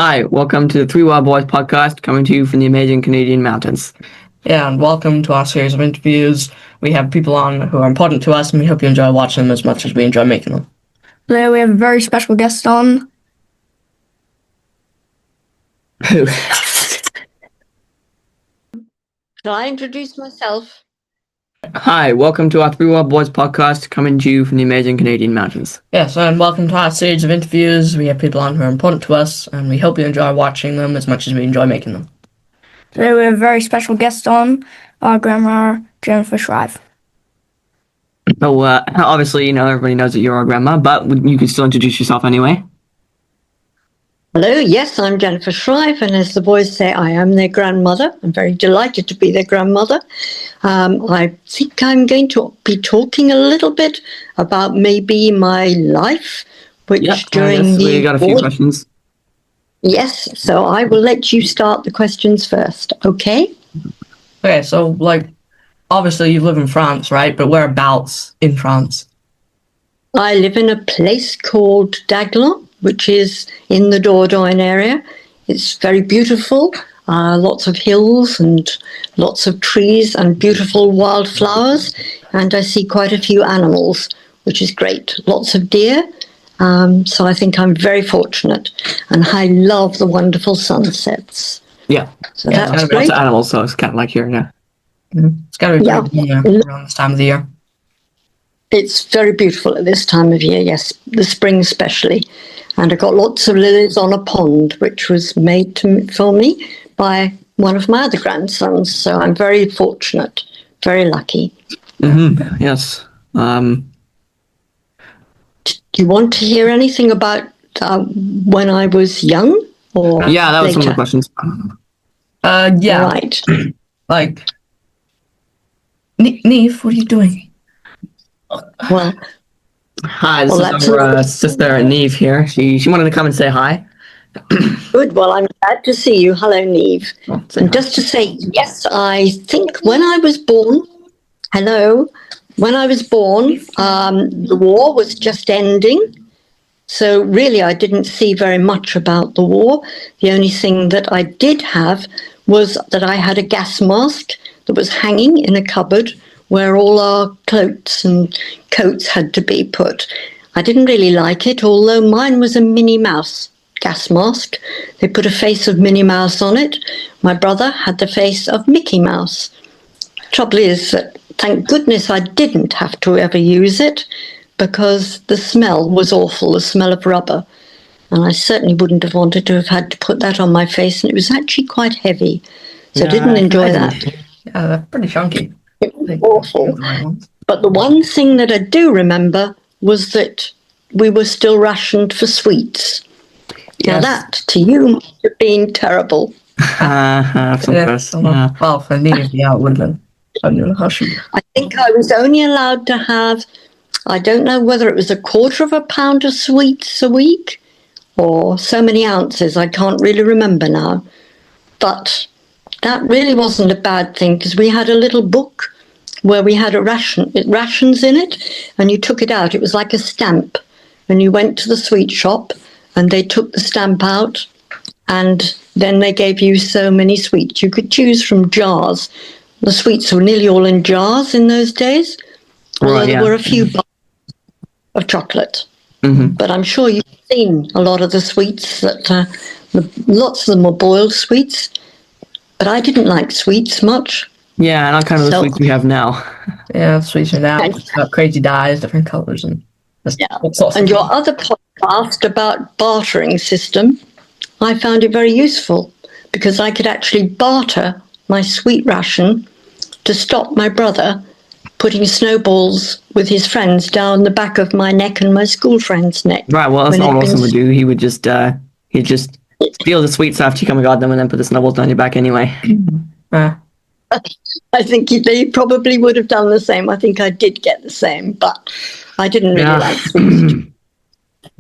Hi, welcome to the Three Wild Boys podcast, coming to you from the amazing Canadian mountains. Yeah, and welcome to our series of interviews. We have people on who are important to us, and we hope you enjoy watching them as much as we enjoy making them. Today we have a very special guest on. Who? Shall I introduce myself? Hi, welcome to our Three Wild Boys podcast, coming to you from the amazing Canadian mountains. Yes, and welcome to our series of interviews. We have people on who are important to us, and we hope you enjoy watching them as much as we enjoy making them. Today we have a very special guest on, our grandma, Jennifer Shrive. So, obviously, everybody knows that you're our grandma, but you can still introduce yourself anyway. Hello, yes, I'm Jennifer Shrive, and as the boys say, I am their grandmother. I'm very delighted to be their grandmother. I think I'm going to be talking a little bit about maybe my life, which during we got a few questions. Yes, so I will let you start the questions first, okay? Okay, so, obviously you live in France, right? But whereabouts in France? I live in a place called Daglon, which is in the Dordogne area. It's very beautiful, lots of hills and lots of trees and beautiful wildflowers, and I see quite a few animals, which is great. Lots of deer, so I think I'm very fortunate, and I love the wonderful sunsets. Yeah, so that's great. Lots of animals, so it's kind of like here, yeah. It's got to be pretty around this time of the year. It's very beautiful at this time of year, yes, the spring especially. And I got lots of lilies on a pond, which was made for me by one of my other grandsons. So I'm very fortunate, very lucky. Mm-hmm. Yes. Do you want to hear anything about when I was young? Or yeah, that was later? Some of the questions. Yeah. Right. Neve, what are you doing? Well, hi, this is our sister Neve here. She wanted to come and say hi. Good. Well, I'm glad to see you. Hello, Neve. And just to say, yes, I think when I was born, when I was born, the war was just ending. So really, I didn't see very much about the war. The only thing that I did have was that I had a gas mask that was hanging in a cupboard where all our cloaks and coats had to be put. I didn't really like it, although mine was a Minnie Mouse gas mask. They put a face of Minnie Mouse on it. My brother had the face of Mickey Mouse. Trouble is that, thank goodness, I didn't have to ever use it because the smell was awful, the smell of rubber. And I certainly wouldn't have wanted to have had to put that on my face, and it was actually quite heavy. So I didn't enjoy that. Yeah, they're pretty chunky. It was awful. But the one thing that I do remember was that we were still rationed for sweets. Yes. Now that, to you, must have been terrible. Well, for me, yeah, it would have been. I think I was only allowed to have, I don't know whether it was 1/4 pound of sweets a week or so many ounces. I can't really remember now. But that really wasn't a bad thing because we had a little book where we had rations in it, and you took it out. It was like a stamp. And you went to the sweet shop and they took the stamp out, and then they gave you so many sweets. You could choose from jars. The sweets were nearly all in jars in those days, although there were a few bars of chocolate. Mm-hmm. But I'm sure you've seen a lot of the sweets that lots of them were boiled sweets. But I didn't like sweets much. Yeah, not kind of the sweets we have now. Yeah, sweets are now. It's got crazy dyes, different colors, and And your other podcast about bartering system, I found it very useful because I could actually barter my sweet ration to stop my brother putting snowballs with his friends down the back of my neck and my school friend's neck. Right. Well, that's all Wilson would do. He would just steal the sweets after you come and got them, and then put the snowballs down your back anyway. I think they probably would have done the same. I think I did get the same, but I didn't really like sweets.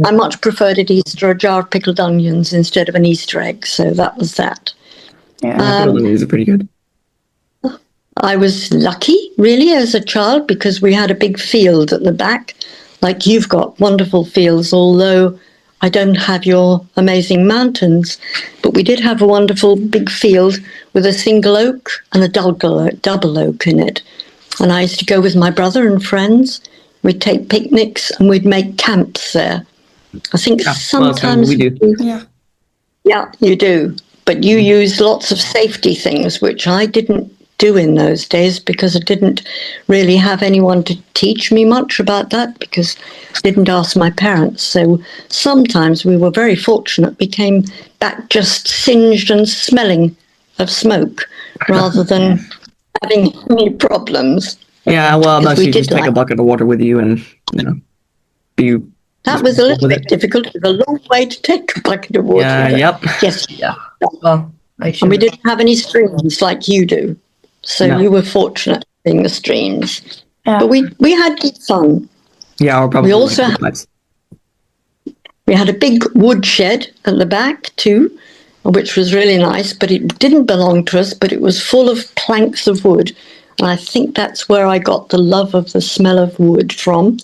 I much preferred at Easter a jar of pickled onions instead of an Easter egg, so that was that. Yeah, pickled onions are pretty good. I was lucky, really, as a child because we had a big field at the back, like you've got wonderful fields, although I don't have your amazing mountains, but we did have a wonderful big field with a single oak and a double oak in it. And I used to go with my brother and friends. We'd take picnics and we'd make camps there. I think sometimes we do. Yeah, you do. But you use lots of safety things, which I didn't do in those days because I didn't really have anyone to teach me much about that because I didn't ask my parents. So sometimes we were very fortunate. We came back just singed and smelling of smoke rather than having any problems. Yeah, well, Because unless we you just did take a bucket of water with you and, be... That was a little bit difficult. It was a long way to take a bucket of water. Yeah, yep. Yes. Yeah. Well, And we didn't have any streams like you do. So No. you were fortunate being the streams. Yeah. But we had good fun. Yeah, or probably We also we had a big wood shed at the back too, which was really nice, but it didn't belong to us, but it was full of planks of wood. And I think that's where I got the love of the smell of wood from.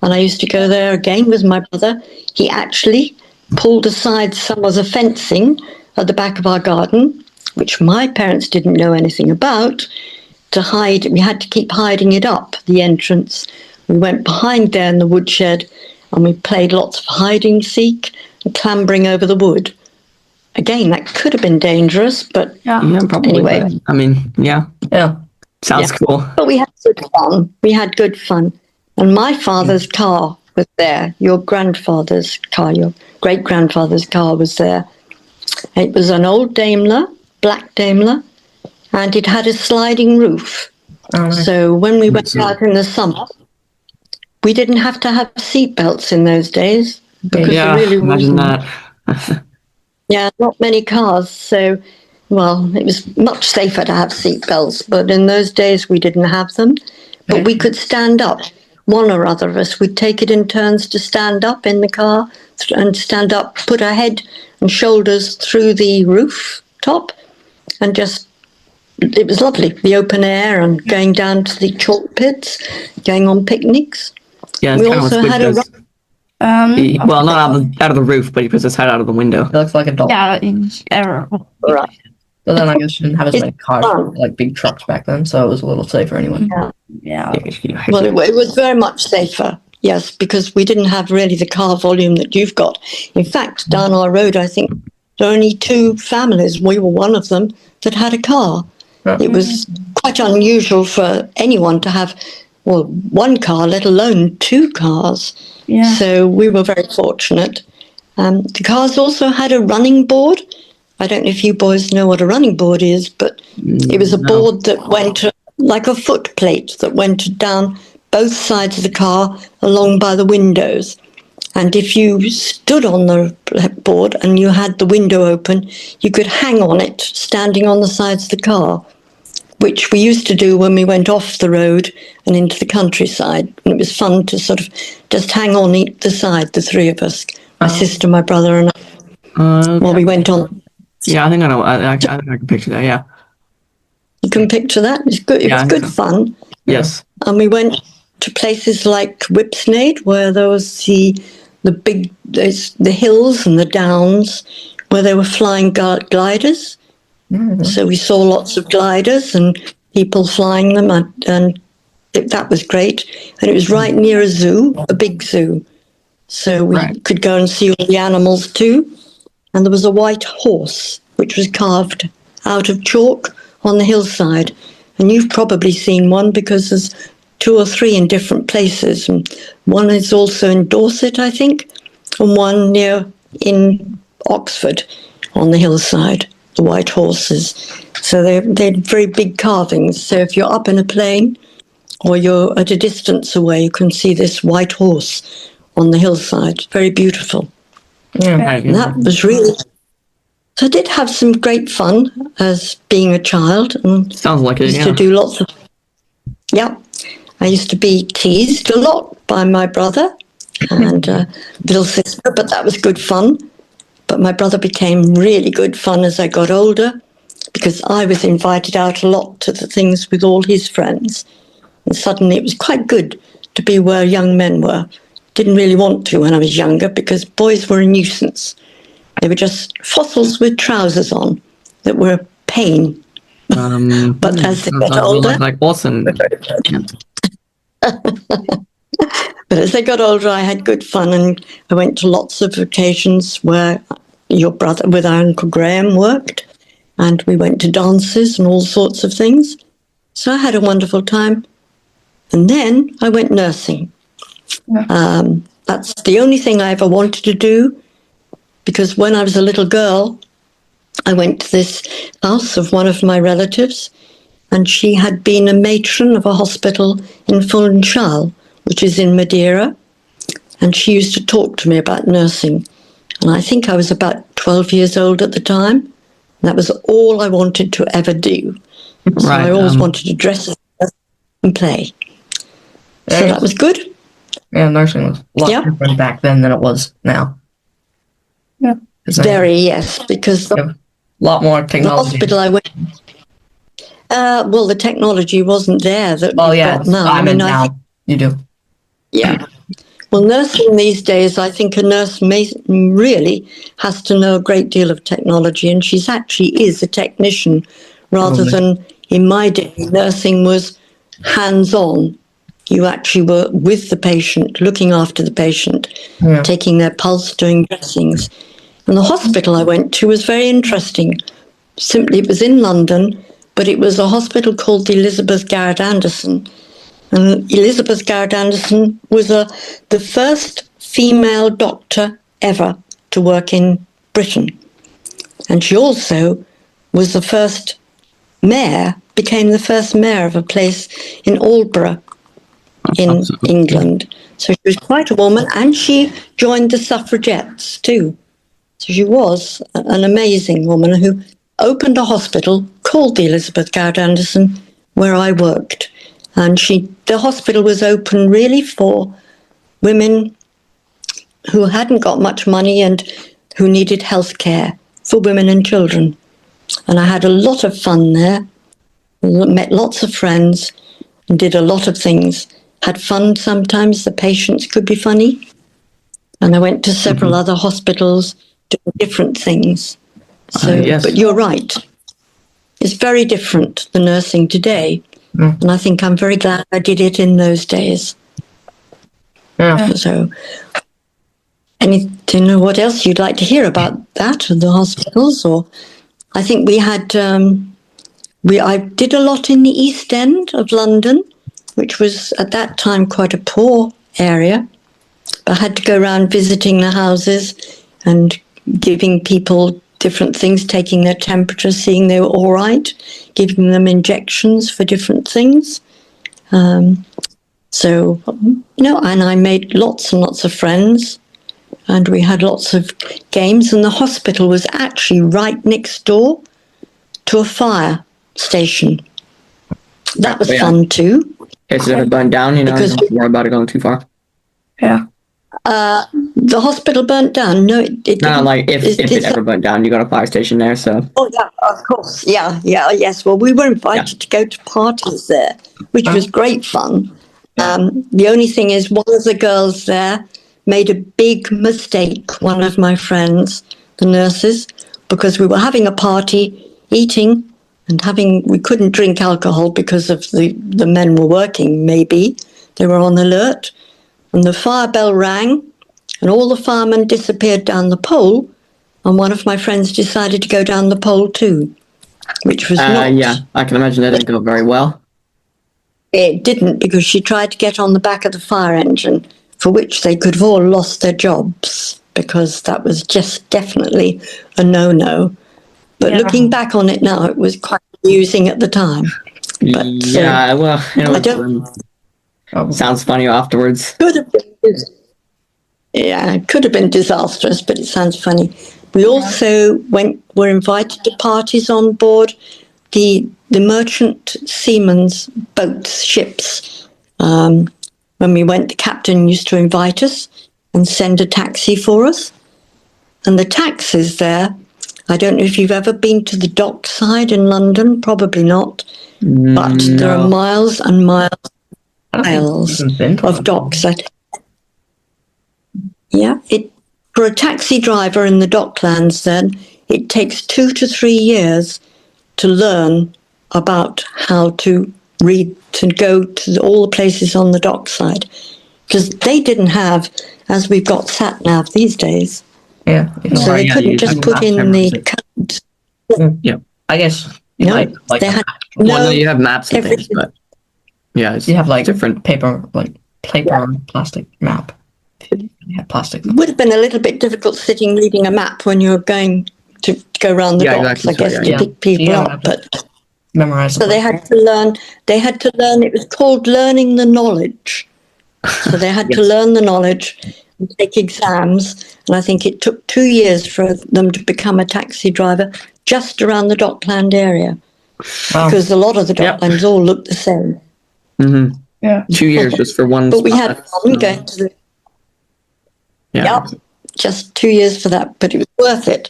And I used to go there again with my brother. He actually pulled aside some of the fencing at the back of our garden, which my parents didn't know anything about, to hide. We had to keep hiding it up, the entrance. We went behind there in the woodshed and we played lots of hide and seek and clambering over the wood. Again, that could have been dangerous, but Yeah, probably. Anyway. But, I mean, yeah. Yeah. Sounds Yeah. cool. But we had good fun. We had good fun. And my father's car was there. Your grandfather's car, your great-grandfather's car was there. It was an old Daimler, black Daimler, and it had a sliding roof. Oh, nice. So when we went out in the summer, we didn't have to have seatbelts in those days. Because Yeah, there really imagine wasn't. that. Yeah, not many cars. So, well, it was much safer to have seatbelts, but in those days we didn't have them. But we could stand up. One or other of us would take it in turns to stand up in the car and stand up, put our head and shoulders through the roof top, and just, it was lovely. The open air and going down to the chalk pits, going on picnics. Yeah, it's We kind of what also Squid had a does. Um, Well, not out of the roof, but he puts his head out of the window. It looks like a dog. yeah, it's error. Right. But then I guess you didn't have as It's many cars, fun. like big trucks back then, so it was a little safer anyway. Yeah. Well, it was very much safer, yes, because we didn't have really the car volume that you've got. In fact, down our road, I think there are only 2 families, we were one of them, that had a car. Yeah. It was quite unusual for anyone to have, well, 1 car, let alone 2 cars. Yeah. So we were very fortunate. The cars also had a running board. I don't know if you boys know what a running board is, but it was a No. board that went like a foot plate that went down both sides of the car along by the windows. And if you stood on the board and you had the window open, you could hang on it standing on the sides of the car, which we used to do when we went off the road and into the countryside. And it was fun to sort of just hang on either side, the 3 of us, my sister, my brother, and I, while we went on. Yeah, I think I know. I can picture that. Yeah. You can picture that. It's good. It Yeah, was good fun. Yes. And we went to places like Whipsnade, where there was the hills and the downs, where they were flying gliders. Mm-hmm. So we saw lots of gliders and people flying them, and that was great. And it was right near a zoo, a big zoo. So we could go and see all the animals too. And there was a white horse, which was carved out of chalk on the hillside. And you've probably seen one because there's 2 or 3 in different places. And one is also in Dorset, I think, and one near in Oxford on the hillside, the white horses. So they're very big carvings. So if you're up in a plane or you're at a distance away, you can see this white horse on the hillside. Very beautiful. Yeah. And that was really... So I did have some great fun as being a child. And Sounds like it. used Yeah. to do lots of... Yeah. I used to be teased a lot by my brother and little sister, but that was good fun. But my brother became really good fun as I got older because I was invited out a lot to the things with all his friends. And suddenly it was quite good to be where young men were. didn't really want to when I was younger because boys were a nuisance. They were just fossils with trousers on that were a pain. But as they got older, like awesome. but as they got older, I had good fun, and I went to lots of occasions where your brother, with our Uncle Graham, worked, and we went to dances and all sorts of things. So I had a wonderful time. And then I went nursing. That's the only thing I ever wanted to do, because when I was a little girl, I went to this house of one of my relatives, and she had been a matron of a hospital in Funchal, which is in Madeira, and she used to talk to me about nursing. And I think I was about 12 years old at the time. That was all I wanted to ever do. So Right, I always wanted to dress as a nurse and play. So that was good. Yeah, nursing was a lot Yeah. different back then than it was now. Yeah. Very, yes, because A lot more the technology. hospital I went, well, the technology wasn't there that Oh we've yeah, got now. I mean now you do. Yeah. Well, nursing these days, I think a nurse really has to know a great deal of technology, and she's actually is a technician rather Probably. than in my day, nursing was hands-on. You actually were with the patient, looking after the patient, Yeah. taking their pulse, doing dressings. And the hospital I went to was very interesting. Simply, it was in London, but it was a hospital called the Elizabeth Garrett Anderson. And Elizabeth Garrett Anderson was the first female doctor ever to work in Britain. And she also was the first mayor, became the first mayor of a place in Aldborough in Absolutely. England. So she was quite a woman, and she joined the suffragettes too. So she was an amazing woman who opened a hospital called the Elizabeth Garrett Anderson, where I worked. And the hospital was open really for women who hadn't got much money and who needed health care for women and children. And I had a lot of fun there, met lots of friends, and did a lot of things. Had fun sometimes, the patients could be funny. And I went to several other hospitals doing different things. So, yes. But you're right. It's very different, the nursing today. Mm. And I think I'm very glad I did it in those days. Yeah. So, anything, what else you'd like to hear about that, the hospitals? Or I think we had, I did a lot in the East End of London, which was at that time quite a poor area. I had to go around visiting the houses and giving people different things, taking their temperature, seeing they were all right, giving them injections for different things. So, and I made lots and lots of friends, and we had lots of games, and the hospital was actually right next door to a fire station. That was fun too. In case it ever burned down, you Because- don't have to worry about it going too far. Yeah. The hospital burnt down. No, it didn't. No, like if It's- it ever burnt down, you got a fire station there, so Oh, yeah, of course. Yeah, yes. Well, we were invited to go to parties there, which was great fun. The only thing is, one of the girls there made a big mistake, one of my friends, the nurses, because we were having a party, eating, and we couldn't drink alcohol because of the men were working, maybe. They were on alert. And the fire bell rang, and all the firemen disappeared down the pole, and one of my friends decided to go down the pole too, which was not. yeah, I can imagine that didn't go very well. It didn't, because she tried to get on the back of the fire engine, for which they could have all lost their jobs, because that was just definitely a no-no. But Yeah. looking back on it now, it was quite amusing at the time. But, yeah, well, I don't. sounds funny afterwards. Could have been, yeah, it could have been disastrous, but it sounds funny. We also were invited to parties on board the merchant seamen's boats, ships. When we went, the captain used to invite us and send a taxi for us. And the taxis there, I don't know if you've ever been to the dockside in London, probably not, but there are miles and miles I don't think miles we've been to of one. docks. Yeah, for a taxi driver in the Docklands, then it takes 2 to 3 years to learn about how to read, to go to all the places on the dockside, because they didn't have, as we've got sat nav these days, Yeah. so they yeah, couldn't you just have put map in cameras. the codes. I guess you No, might like they had Well, no, no you have maps and things, everything. but yeah, it's you have like different. paper plastic map. You have plastic. It would have been a little bit difficult sitting reading a map when you're going to go around the Yeah, docks, exactly, I guess, so, to yeah. pick people Yeah, up. But Memorize the so they had to learn. They had to learn. It was called learning the knowledge. So they had to Yes. learn the knowledge and take exams. And I think it took 2 years for them to become a taxi driver just around the Dockland area, Wow. because a lot of the Yep. Docklands all look the same. Mm-hmm. Yeah. 2 years just for one. But we spot. had fun going to the. Yeah. Yep, just 2 years for that, but it was worth it.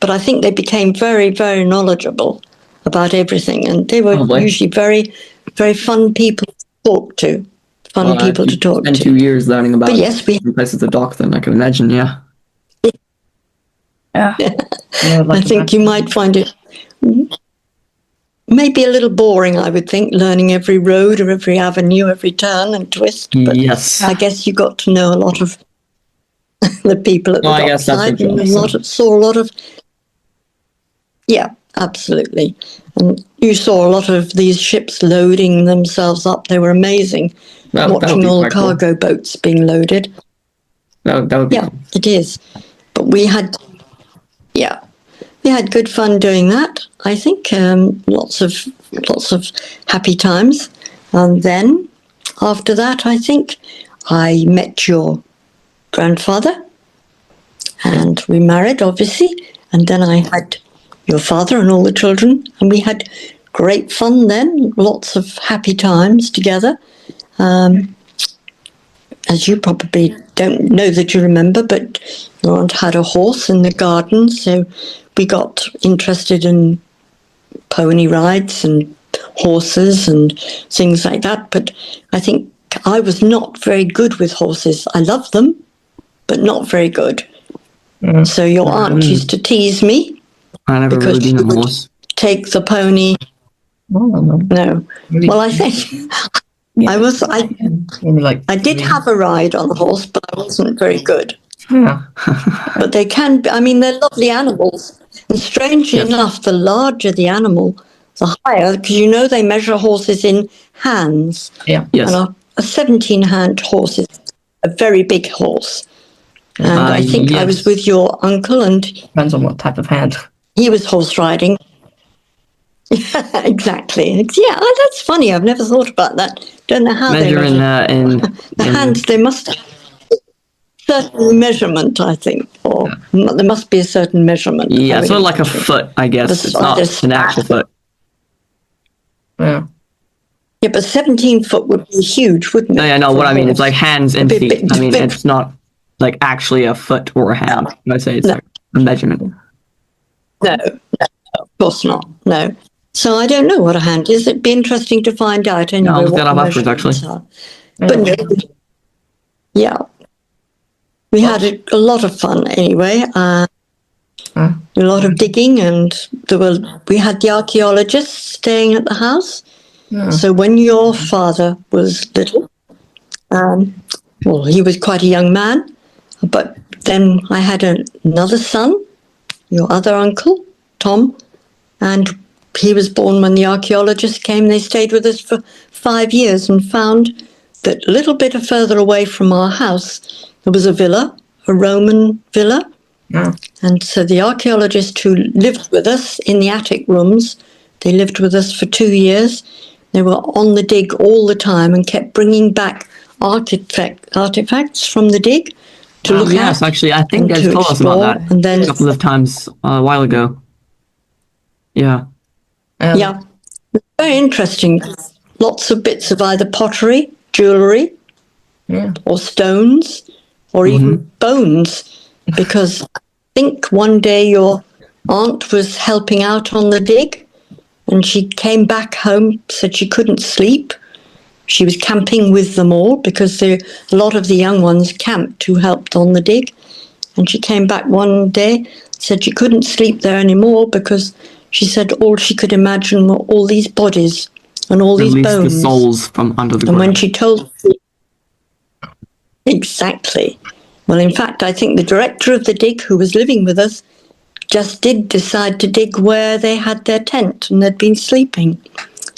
But I think they became very, very knowledgeable about everything, and they were Probably. usually very, very fun people to talk to. Fun people If to you talk spend to. 2 years learning about But yes, we. different places to dock, then I can imagine. Yeah. Yeah. I think you might find it maybe a little boring. I would think, learning every road or every avenue, every turn and twist. But Yes. I guess you got to know a lot of the people at the Well, I guess that's dockside, your and job, saw a lot of. Yeah, absolutely. And you saw a lot of these ships loading themselves up. They were amazing. That would Watching be all the quite cool. cargo boats being loaded. That would be Yeah, cool. it is. But we had good fun doing that. I think lots of happy times. And then after that, I think I met your grandfather, and we married, obviously. And then I had your father and all the children, and we had great fun then. Lots of happy times together. As you probably don't know that you remember, but your aunt had a horse in the garden, so we got interested in pony rides and horses and things like that. But I think I was not very good with horses. I love them, but not very good. So your aunt used to tease me I never because really she been on a would horse. take the pony. No. Well, I think I did have a ride on a horse, but I wasn't very good. Yeah. But they can, I mean, they're lovely animals. And strangely Yes. enough, the larger the animal, the higher, because you know they measure horses in hands. Yeah. Yes. And a 17-hand horse is a very big horse. And I think I was yes. with your uncle, and Depends on what type of hand. he was horse riding. Exactly. Yeah, that's funny. I've never thought about that. Don't know how Measure they measure. The hands, they must have a certain measurement, I think, or there must be a certain measurement. yeah, I would sort of like a imagine. foot, I guess. This It's is not just- an actual foot. Yeah. Yeah, but 17 foot would be huge, wouldn't it? No, yeah, no, for what a I mean, it's horse? like hands and It'd be a feet. bit I mean, different. it's not like actually a foot or a hand. I'd say it's No. like a measurement. No, of course not. No. So I don't know what a hand is. It'd be interesting to find out anyway. I'll look what that up the afterwards, actually. measurements are. But no, yeah, we had a lot of fun anyway. A lot of digging, and we had the archaeologists staying at the house. Yeah. So when your father was little, well, he was quite a young man, but then I had another son, your other uncle, Tom, and he was born when the archaeologists came. They stayed with us for 5 years and found that a little bit further away from our house, there was a villa, a Roman villa. Yeah. And so the archaeologists who lived with us in the attic rooms, they lived with us for 2 years. They were on the dig all the time and kept bringing back artifacts from the dig to look Yes, at. actually, I think and guys to told us about explore, that and then a couple of times a while ago. Yeah. yeah, very interesting. Lots of bits of either pottery, jewellery, Yeah. or stones, or even bones, because I think one day your aunt was helping out on the dig, and she came back home, said she couldn't sleep. she was camping with them all because a lot of the young ones camped who helped on the dig. And she came back one day, said she couldn't sleep there anymore because she said all she could imagine were all these bodies and all these Release bones. the souls from under the And when ground. she told exactly. Well, in fact, I think the director of the dig, who was living with us, just did decide to dig where they had their tent and they'd been sleeping.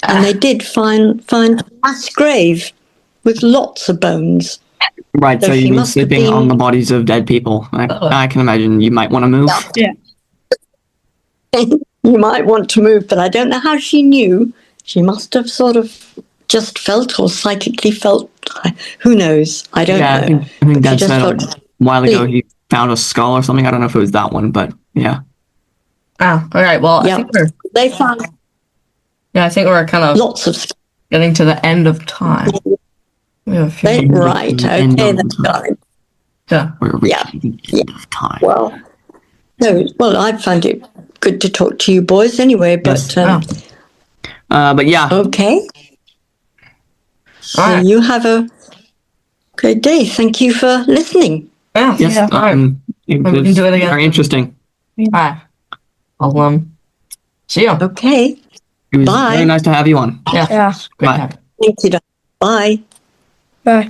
And they did find a mass grave with lots of bones. Right, so she you've been must have sleeping on been- the bodies of dead people. I can imagine you might want to move. Yeah. You might want to move, but I don't know how she knew. She must have sort of just felt or psychically felt. Who knows? I don't Yeah, know. I think She Dad just said a felt while ago he found a skull or something. I don't know if it was that one, but yeah. Ah, all right. Well, Yeah. They found I think we're kind of lots of getting to the end of time. We have a few They, more. right. the end Okay. of That's the time. fine. Yeah. We're reaching Yeah. the end of time. Well, no. Well, I found it good to talk to you boys anyway. But Yes. But yeah, okay. So All right. you have a great day. Thank you for listening. Yeah. yes, All right. it We can was do it again. very interesting. All right. I'll see you. Okay. It was Bye. very nice to have you on. Yeah. Yeah. Great Bye. time. Thank you. Bye. Bye.